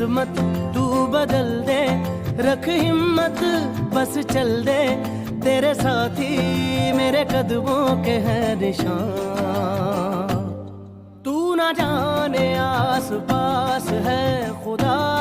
किस्मत तू बदल दे रख हिम्मत बस चल दे तेरे साथी मेरे कदमों के हैं निशान तू ना जाने आस पास है खुदा